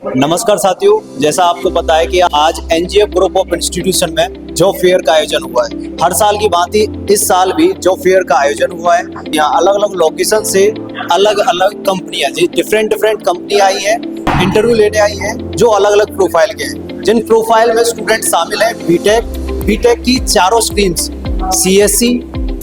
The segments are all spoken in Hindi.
नमस्कार साथियों, जैसा आपको पता है कि आज एनजीएफ ग्रुप ऑफ इंस्टीट्यूशन में जॉब फेयर का आयोजन हुआ है। हर साल की भांति इस साल भी जॉब फेयर का आयोजन हुआ है। यहाँ अलग अलग लोकेशन से अलग अलग कंपनियां, जी डिफरेंट कंपनी आई है, इंटरव्यू लेने आई है, जो अलग अलग प्रोफाइल के हैं। जिन प्रोफाइल में स्टूडेंट शामिल हैं बीटेक की चारों स्ट्रीम्स, सीएससी,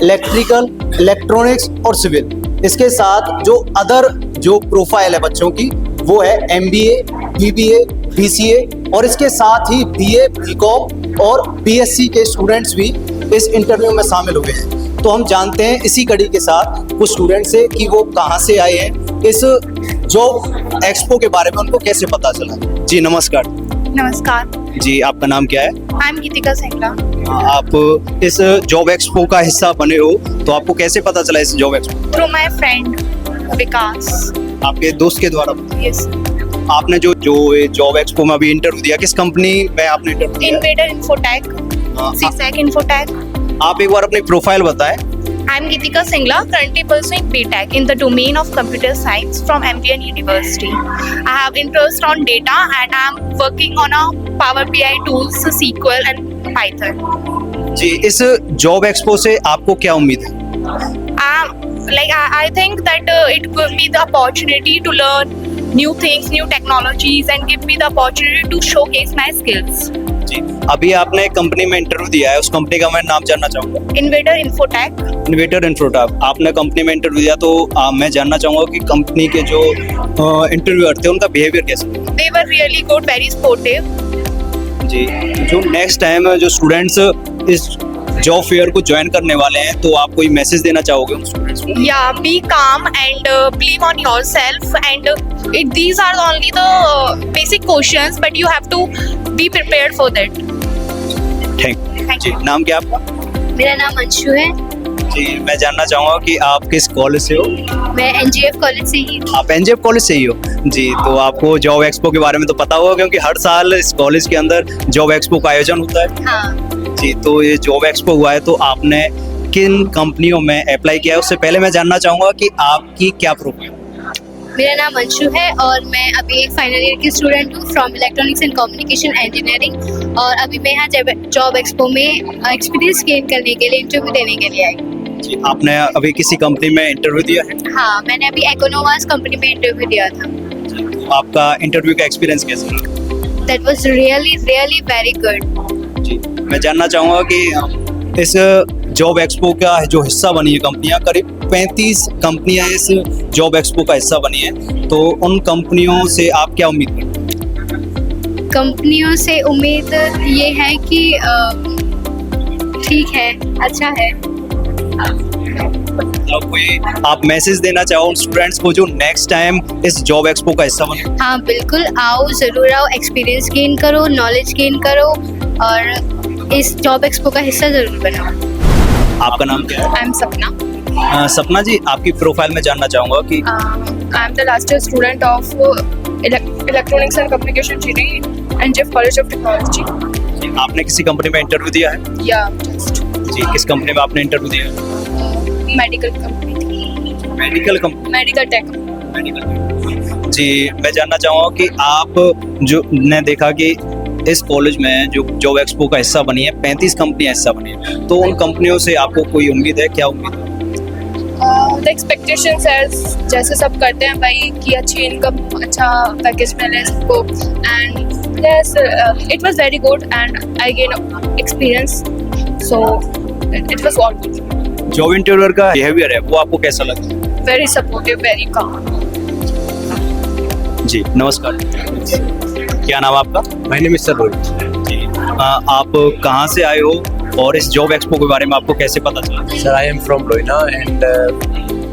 इलेक्ट्रिकल, इलेक्ट्रॉनिक्स और सिविल। इसके साथ जो अदर जो प्रोफाइल है बच्चों की वो है एमबीए, बीबीए, बीसीए और इसके साथ ही बीए, बीकॉम और बीएससी के स्टूडेंट्स भी इस इंटरव्यू में शामिल हुए हैं। तो हम जानते हैं इसी कड़ी के साथ कुछ स्टूडेंट से कि वो कहाँ से आए हैं, इस जॉब एक्सपो के बारे में उनको कैसे पता चला। जी नमस्कार। नमस्कार। जी आपका नाम क्या है? आई एम गीतिका सिंगला। आप इस जॉब एक्सपो का हिस्सा बने हो, तो आपको कैसे पता चला इस job expo? Through my friend Vikas. आपके दोस्त के द्वारा? यस। आपने जो जॉब एक्सपो में अभी इंटरव्यू दिया, किस कंपनी में आपने इंटरव्यू दिया? इन्वेडर इन्फोटेक, सीसैक इन्फोटेक। आप एक बार अपनी प्रोफाइल बताएं। I am Geetika Singla, currently pursuing BTech in the domain of computer science from MBN University. I have interest on data and I am working on a Power BI tools, SQL and Python. जी इस जॉब एक्सपो से आपको क्या उम्मीद है? I think that it will be the opportunity to learn new things, new technologies and give me the opportunity to showcase my skills. जी अभी आपने कंपनी में इंटरव्यू दिया है, उस कंपनी का मैं नाम जानना चाहूँगा। Invader Infotech. Invader Infotech. आपने कंपनी में इंटरव्यू दिया, तो मैं जानना चाहूँगा कि कंपनी के जो इंटरव्यूअर थे उनका बिहेवियर कैसा था? They were really good, very sportive. जी जो नेक्स्ट टाइम जो स्टूडेंट्स इस जॉब फेयर को ज्वाइन करने वाले हैं, तो आप कोई मैसेज देना चाहोगे उन स्टूडेंट्स को? Yeah, be calm and believe on yourself and these are only the basic questions but you have to be prepared for that. Thank ji. नाम क्या आपका? मेरा नाम अंशु है। जी मैं जानना चाहूँगा कि आप किस कॉलेज से हो? मैं एनजीएफ कॉलेज से ही हूँ। आप एनजीएफ कॉलेज से ही हो? जी तो आपको जॉब एक्सपो के बारे में तो पता होगा, क्योंकि हर साल इस कॉलेज के अंदर जॉब एक्सपो का आयोजन होता है। हाँ। जी तो ये जॉब एक्सपो हुआ है, तो आपने किन कंपनियों में अप्लाई किया है? उससे पहले मैं जानना चाहूँगा कि आपकी क्या प्रोफाइल? मेरा नाम अंशु है और मैं अभी एक फाइनल ईयर की स्टूडेंट हूँ from electronics and communication engineering और अभी मैं यहाँ जॉब एक्सपो में एक्सपीरियंस गेन करने के लिए इंटरव्यू देने के लिए आई। जी आपने अभी किसी कंपनी में इंटरव्यू दिया है? हाँ, मैंने अभी इकोनोवास कंपनी में इंटरव्यू दिया था। तो आपका इंटरव्यू का एक्सपीरियंस कैसा रहा? That was really very good. जी मैं जानना चाहूँगा कि इस जॉब एक्सपो का जो हिस्सा बनी है कंपनियां, करीब 35 कंपनियां इस जॉब एक्सपो का हिस्सा बनी है, तो उन कंपनियों से आप क्या उम्मीद करते हैं? कंपनियों से उम्मीद ये है कि ठीक है, अच्छा है। मतलब कोई आप मैसेज देना चाहो उन स्टूडेंट्स को जो नेक्स्ट टाइम इस जॉब एक्सपो का हिस्सा बने? हाँ बिल्कुल, आओ, ज़रूर आओ, एक्सपीरियंस गेन करो, नॉलेज गेन करो और इस जॉब एक्सपो का हिस्सा ज़रूर बनाओ। आपका नाम क्या है? I am Sapna. सपना जी, आपकी प्रोफाइल में जानना चाहूँगा कि I am the last year student of Electronics and Communication Engineering and NGF College of Technology. आपने किसी कंपनी में इंटरव्यू दिया है? Yeah, just जी किस कंपनी में आपने इंटरव्यू दिया है? medical company. Medical company. Medical tech. जी मैं जानना चाहूँगा कि आप जो ने देखा कि इस कॉलेज में जो जॉब एक्सपो का हिस्सा बनी है, 35 कंपनियां हिस्सा बनी है, तो उन कंपनियों से आपको कोई उम्मीद है? क्या उम्मीद है? The expectations है जैसे सब करते हैं भाई कि अच्छी इनकम, अच्छा पैकेज मिले सबको and yes, it was very good and I gained experience, so it was all good. Job interviewer का बिहेवियर है वो आपको कैसा लगा? Very supportive, very calm. जी नमस्कार, क्या नाम है आपका? My name is sir Rohit. जी आप कहाँ से आए हो और इस जॉब एक्सपो के बारे में आपको कैसे पता चला? सर आई एम फ्रॉम लोइना एंड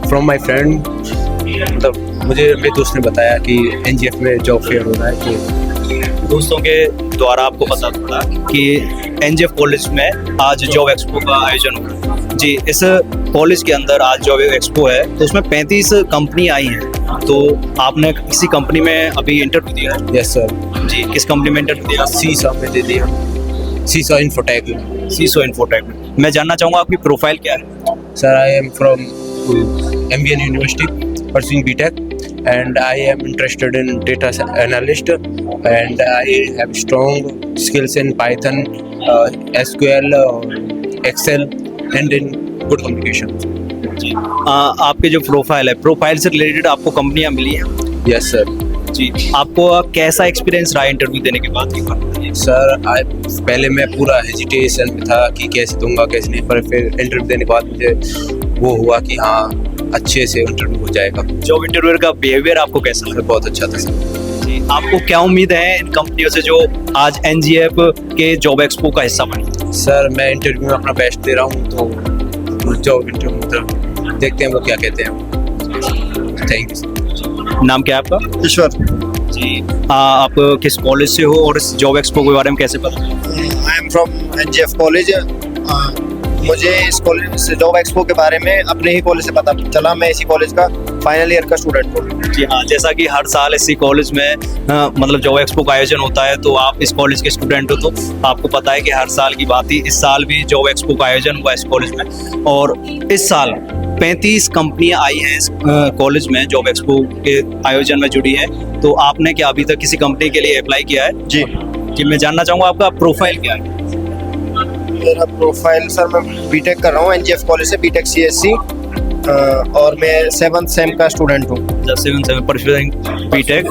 फ्रॉम माय फ्रेंड, मतलब मुझे मेरे दोस्त ने बताया कि एनजीएफ में जॉब फेयर हो रहा है, तो दोस्तों के द्वारा आपको पता चला कि एनजीएफ कॉलेज में आज जॉब एक्सपो का आयोजन हो रहा है। जी इस कॉलेज के अंदर आज जॉब एक्सपो है, तो उसमें 35 कंपनी आई हैं, तो आपने किसी कंपनी में अभी इंटरव्यू दिया है? Yes sir. जी किस कंपनी में इंटरव्यू दिया? सीसा में दे दिया, सीसा इन्फोटेक। सीसो इन्फोटेक में। मैं जानना चाहूँगा आपकी प्रोफाइल क्या है? Sir I am from MBN university pursuing BTech and I am interested in data analyst, and I have strong skills in Python, SQL, Excel, and in good communication. आपके जो प्रोफाइल है, प्रोफाइल से रिलेटेड आपको कंपनियां मिली हैं? Yes sir. जी, आपको कैसा एक्सपीरियंस रहा इंटरव्यू देने के बाद? सर पहले मैं पूरा हेजिटेशन में था कि कैसे दूंगा कैसे नहीं, पर फिर इंटरव्यू देने के बाद मुझे वो हुआ कि हाँ अच्छे से इंटरव्यू हो जाएगा। जॉब इंटरव्यूअर का बिहेवियर आपको कैसा लगा? बहुत अच्छा था सर। जी, आपको क्या उम्मीद है इन कंपनियों से जो आज एनजीएफ के जॉब एक्सपो का हिस्सा बनी? सर मैं इंटरव्यू में अपना बेस्ट दे रहा हूँ, तो जॉब इंटरव्यू मतलब देखते हैं वो क्या कहते हैं। Thank you. नाम क्या है आपका? ईश्वर। जी, आप किस कॉलेज से हो और इस जॉब एक्सपो के बारे में कैसे पता? आई एम फ्रॉम एनजीएफ कॉलेज। मुझे इस कॉलेज से जॉब एक्सपो के बारे में अपने ही कॉलेज से पता चला। मैं इसी कॉलेज का फाइनल ईयर का स्टूडेंट हूँ। जी हाँ, जैसा कि हर साल इसी कॉलेज में मतलब जॉब एक्सपो का आयोजन होता है, तो आप इस कॉलेज के स्टूडेंट हो तो आपको पता है कि हर साल की बात ही इस साल भी जॉब एक्सपो का आयोजन हुआ इस कॉलेज में। और इस साल 35 कंपनियां आई हैं इस कॉलेज में, जॉब एक्सपो के आयोजन में जुड़ी है। तो आपने क्या अभी तक किसी कंपनी के लिए अप्लाई किया है? जी। मैं जानना चाहूँगा आपका प्रोफाइल क्या है? मेरा प्रोफाइल सर, मैं बीटेक कर रहा हूँ एनजीएफ कॉलेज से, बीटेक सीएससी, और मैं 7th सेम का स्टूडेंट हूँ। 7th same pursuing BTech.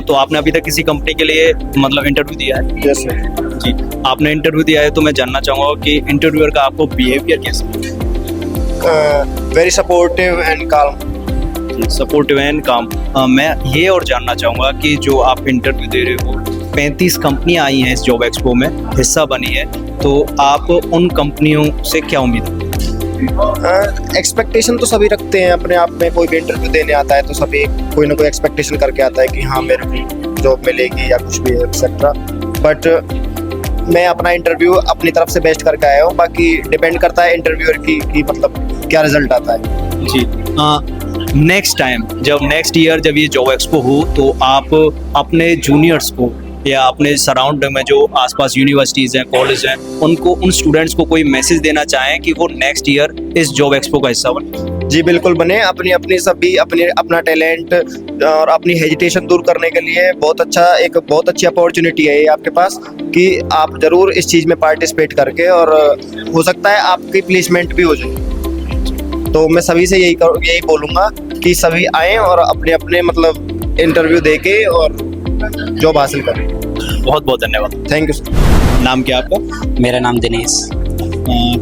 तो आपने अभी तक किसी कंपनी के लिए मतलब इंटरव्यू दिया है? Yes sir. जी, आपने इंटरव्यू दिया है, तो मैं जानना चाहूँगा कि इंटरव्यूअर का आपको बिहेवियर कैसा है? वेरी सपोर्टिव एंड काम। सपोर्टिव एंड काम। मैं ये और जानना चाहूँगा कि जो आप इंटरव्यू दे रहे हो, 35 कंपनियां आई हैं इस जॉब एक्सपो में, हिस्सा बनी है, तो आप उन कंपनियों से क्या उम्मीद है? एक्सपेक्टेशन तो सभी रखते हैं अपने आप में। कोई भी इंटरव्यू देने आता है तो सभी कोई ना कोई एक्सपेक्टेशन करके आता है कि हाँ मेरे को जॉब मिलेगी या कुछ भी एक्सेट्रा। बट मैं अपना इंटरव्यू अपनी तरफ से बेस्ट करके आया हूँ। बाकी डिपेंड करता है इंटरव्यूअर की मतलब क्या रिजल्ट आता है। जी, नेक्स्ट टाइम जब नेक्स्ट ईयर जब ये जॉब एक्सपो हो, तो आप अपने जूनियर्स को या अपने सराउंड में जो आसपास यूनिवर्सिटीज़ हैं, कॉलेज हैं, उनको, उन स्टूडेंट्स को कोई मैसेज देना चाहें कि वो नेक्स्ट ईयर इस जॉब एक्सपो का हिस्सा बने? जी बिल्कुल बने। अपनी सभी अपना टैलेंट और अपनी हेजिटेशन दूर करने के लिए बहुत अच्छी अपॉर्चुनिटी है ये आपके पास, कि आप ज़रूर इस चीज़ में पार्टिसिपेट करके, और हो सकता है आपकी प्लेसमेंट भी हो जाए। तो मैं सभी से यही बोलूँगा कि सभी आएँ और अपने मतलब इंटरव्यू दे के और जॉब हासिल करें। बहुत बहुत धन्यवाद। Thank you sir. नाम क्या आपका? मेरा नाम दिनेश।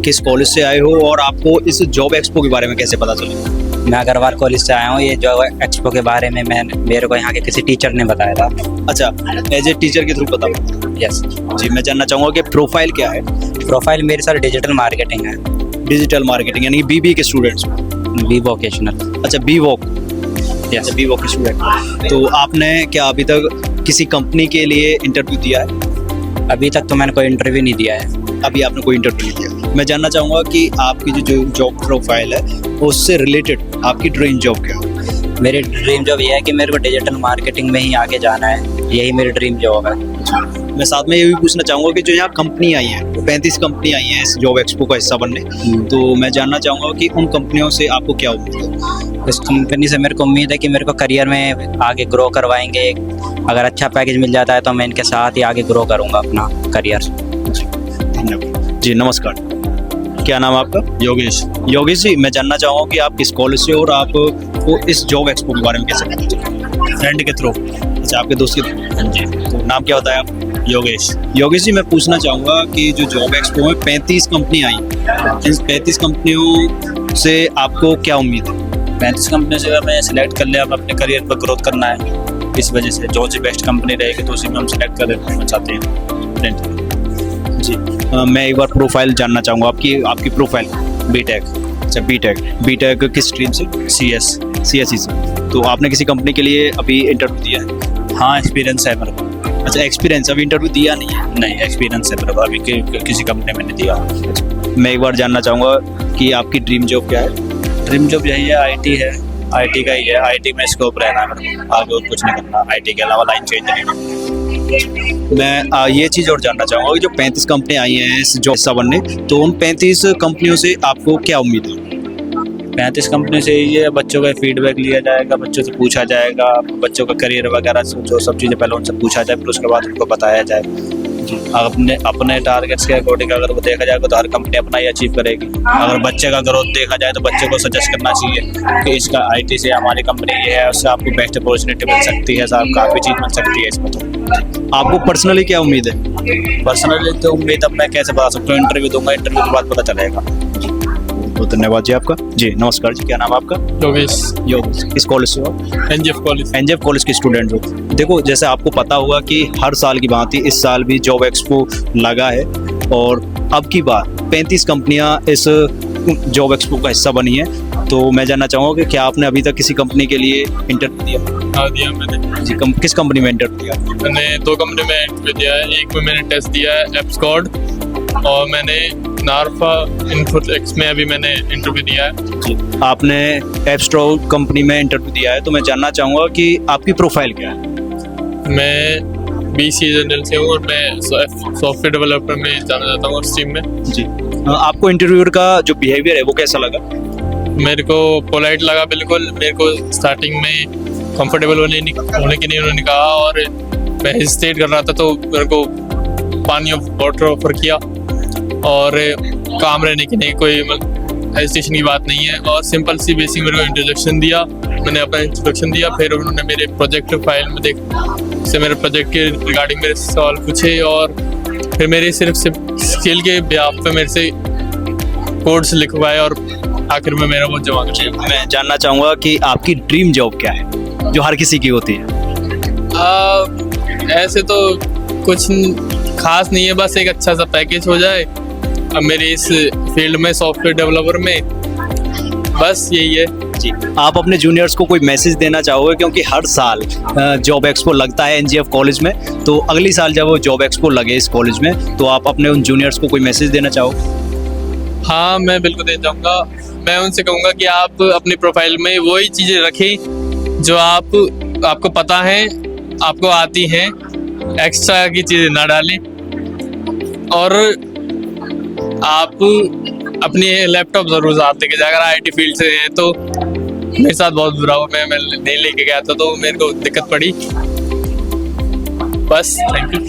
किस कॉलेज से आए हो और आपको इस जॉब एक्सपो के बारे में कैसे पता चला? मैं अग्रवाल कॉलेज से आया हूँ। ये जॉब एक्सपो के बारे में मेरे को यहाँ के किसी टीचर ने बताया था। अच्छा, एज ए टीचर के थ्रू पता? यस जी, मैं जानना चाहूँगा कि प्रोफाइल क्या है? प्रोफाइल मेरी सर डिजिटल मार्केटिंग है। डिजिटल मार्केटिंग यानी बीबी के स्टूडेंट्स? B vocational. अच्छा, B Voc. Yes, B Voc के स्टूडेंट। तो आपने क्या अभी तक किसी कंपनी के लिए इंटरव्यू दिया है? अभी तक तो मैंने कोई इंटरव्यू नहीं दिया है। अभी आपने कोई इंटरव्यू नहीं दिया। मैं जानना चाहूँगा कि आपकी जो जॉब प्रोफाइल है उससे रिलेटेड आपकी ड्रीम जॉब क्या है? मेरी ड्रीम जॉब ये है कि मेरे को डिजिटल मार्केटिंग में ही आगे जाना है। यही मेरी ड्रीम जॉब है। मैं साथ में ये भी पूछना चाहूँगा कि जो यहाँ कंपनी आई हैं, 35 कंपनी आई हैं इस जॉब एक्सपो का हिस्सा बनने, तो मैं जानना चाहूँगा कि उन कंपनियों से आपको क्या उम्मीद है? इस कंपनी से मेरे को उम्मीद है कि मेरे को करियर में आगे ग्रो करवाएंगे। अगर अच्छा पैकेज मिल जाता है तो मैं इनके साथ ही आगे ग्रो करूँगा अपना करियर। धन्यवाद जी। नमस्कार, क्या नाम है आपका? योगेश। योगेश जी, मैं जानना चाहूँगा कि आप किस कॉलेज से और आपको इस जॉब एक्सपो के बारे में कैसे पता चला? फ्रेंड के थ्रू। अच्छा, आपके दोस्त के थ्रू? हाँ जी। तो नाम क्या बताया आप? योगेश। योगेश जी, मैं पूछना चाहूँगा कि जो जॉब एक्सपो में 35 कंपनी आई, इन 35 कंपनियों से आपको क्या उम्मीद है? 35 कंपनी से अगर मैं सिलेक्ट कर लिया, अपने करियर पर ग्रोथ करना है, इस वजह से जो सी बेस्ट कंपनी रहेगी तो उसी में हम सिलेक्ट करना चाहते हैं। जी, मैं एक बार प्रोफाइल जानना चाहूँगा आपकी प्रोफाइल। बीटेक। अच्छा, बीटेक किस स्ट्रीम से? सीएससी से। तो आपने किसी कंपनी के लिए अभी इंटरव्यू दिया है? हाँ, एक्सपीरियंस है मेरे को। अच्छा, एक्सपीरियंस, अभी इंटरव्यू दिया नहीं है? नहीं, एक्सपीरियंस है मेरे को, अभी किसी कंपनी में नहीं दिया। मैं एक बार जानना चाहूँगा कि आपकी ड्रीम जॉब क्या है? ड्रीम जॉब यही है, आईटी है। आईटी का ही है, आईटी में स्कोप रहना है मेरे को, आगे और कुछ नहीं करना। आईटी के अलावा लाइन चेंज नहीं करना। मैं ये चीज़ और जानना चाहूँगा कि जो 35 कंपनी आई हैं इस जॉब हिस्सा बनने, तो उन 35 कंपनियों से आपको क्या उम्मीद है? 35 कंपनी से ये बच्चों का फीडबैक लिया जाएगा, बच्चों से पूछा जाएगा, बच्चों का करियर वगैरह जो सब चीज़ें पहले उनसे पूछा जाए, फिर उसके बाद उनको बताया जाए। अपने अपने टारगेट्स के अकॉर्डिंग अगर वो देखा जाएगा तो हर कंपनी अपना ही अचीव करेगी। अगर बच्चे का ग्रोथ देखा जाए तो बच्चे को सजेस्ट करना चाहिए कि इसका IT से हमारी कंपनी ये है, उससे आपको बेस्ट अपॉर्चुनिटी मिल सकती है, साहब काफ़ी चीज़ मिल सकती है इसमें। तो आपको पर्सनली क्या उम्मीद है? पर्सनली तो उम्मीद अब मैं कैसे बता सकता हूँ, इंटरव्यू दूंगा, इंटरव्यू के बाद पता चलेगा। बहुत धन्यवाद जी आपका। जी नमस्कार जी, क्या नाम है आपका? योगेश। किस कॉलेज से हो? एनजेएफ कॉलेज के स्टूडेंट हो। देखो, जैसे आपको पता होगा कि हर साल की भांति इस साल भी जॉब एक्सपो लगा है और अब की बार 35 कंपनियां इस जॉब एक्सपो का हिस्सा बनी है। तो मैं जानना चाहूँगा कि क्या आपने अभी तक किसी कंपनी के लिए इंटरव्यू दिया? हाँ, दिया मैंने जी, किस कंपनी में इंटरव्यू दिया? मैंने 2 कंपनी में इंटरव्यू दिया है। एक में मैंने टेस्ट दिया है एप्सकॉर्ड, और मैंने नार्फा इन्फोटेक्स में अभी मैंने इंटरव्यू दिया है। जी, आपने एप्सट्रो कंपनी में इंटरव्यू दिया है, तो मैं जानना चाहूँगा कि आपकी प्रोफाइल क्या है? मैं BCA जनरल से हूँ और मैं सॉफ्टवेयर डेवलपर में जाना चाहता हूँ उस टीम में। जी, आपको इंटरव्यूअर का जो बिहेवियर है वो कैसा लगा? मेरे को पोलाइट लगा बिल्कुल। मेरे को स्टार्टिंग में कंफर्टेबल होने के लिए उन्होंने कहा, और मैं हेजिटेट कर रहा था तो मेरे को पानी ऑफ वाटर ऑफर किया, और काम रहने की नहीं, कोई हेजिटेशन की बात नहीं है। और सिंपल सी बेसिक मेरे को इंट्रोडक्शन दिया, मैंने अपना इंट्रोडक्शन दिया, फिर उन्होंने मेरे प्रोजेक्ट फाइल में से मेरे प्रोजेक्ट के रिगार्डिंग मेरे सवाल पूछे, और फिर मेरे सिर्फ स्किल के बिहाफ पे मेरे से कोड्स लिखवाए, और आखिर में मेरा वो जमा कर। मैं जानना चाहूँगा कि आपकी ड्रीम जॉब क्या है, जो हर किसी की होती है? ऐसे तो कुछ खास नहीं है, बस एक अच्छा सा पैकेज हो जाए अब मेरे इस फील्ड में, सॉफ्टवेयर डेवलपर में, बस यही है। जी, आप अपने जूनियर्स को कोई मैसेज देना चाहोगे? क्योंकि हर साल जॉब एक्सपो लगता है एनजीएफ कॉलेज में, तो अगली साल जब वो जॉब एक्सपो लगे इस कॉलेज में, तो आप अपने उन जूनियर्स को कोई मैसेज देना चाहोगे? हाँ, मैं बिल्कुल देना चाहूँगा। मैं उनसे कहूँगा कि आप अपनी प्रोफाइल में वही चीज़ें रखें जो आपको पता है, आपको आती हैं, एक्स्ट्रा की चीज़ें ना डालें। और आप अपनी लैपटॉप ज़रूर साथ लेके जाए। अगर IT फील्ड से हैं तो मेरे साथ बहुत बुरा हुआ, मैं नहीं लेके गया था तो मेरे को दिक्कत पड़ी। बस, थैंक यू।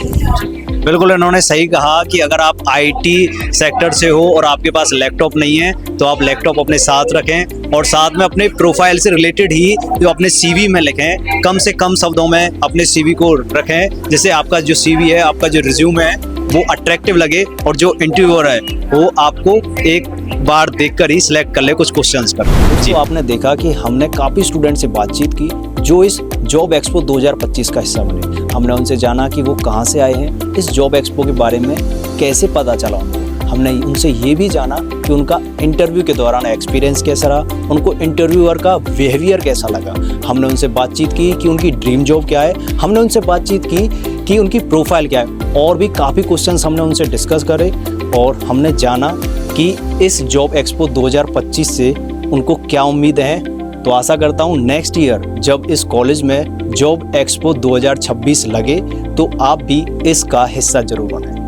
बिल्कुल, इन्होंने सही कहा कि अगर आप IT सेक्टर से हो और आपके पास लैपटॉप नहीं है तो आप लैपटॉप अपने साथ रखें, और साथ में अपने प्रोफाइल से रिलेटेड ही जो अपने CV में लिखें, कम से कम शब्दों में अपने CV को रखें, जिससे आपका जो CV है, आपका जो रिज्यूम है वो अट्रैक्टिव लगे, और जो इंटरव्यूअर है वो आपको एक बार देखकर ही सिलेक्ट कर ले कुछ क्वेश्चंस कर। जी, तो आपने देखा कि हमने काफ़ी स्टूडेंट से बातचीत की जो इस जॉब एक्सपो 2025 का हिस्सा बने। हमने उनसे जाना कि वो कहाँ से आए हैं, इस जॉब एक्सपो के बारे में कैसे पता चला उनको। हमने उनसे ये भी जाना कि उनका इंटरव्यू के दौरान एक्सपीरियंस कैसा रहा, उनको इंटरव्यूअर का बिहेवियर कैसा लगा। हमने उनसे बातचीत की कि उनकी ड्रीम जॉब क्या है, हमने उनसे बातचीत की कि उनकी प्रोफाइल क्या है, और भी काफ़ी क्वेश्चंस हमने उनसे डिस्कस करे, और हमने जाना कि इस जॉब एक्सपो 2025 से उनको क्या उम्मीदें हैं। तो आशा करता हूँ नेक्स्ट ईयर जब इस कॉलेज में जॉब एक्सपो 2026 लगे तो आप भी इसका हिस्सा जरूर बनें।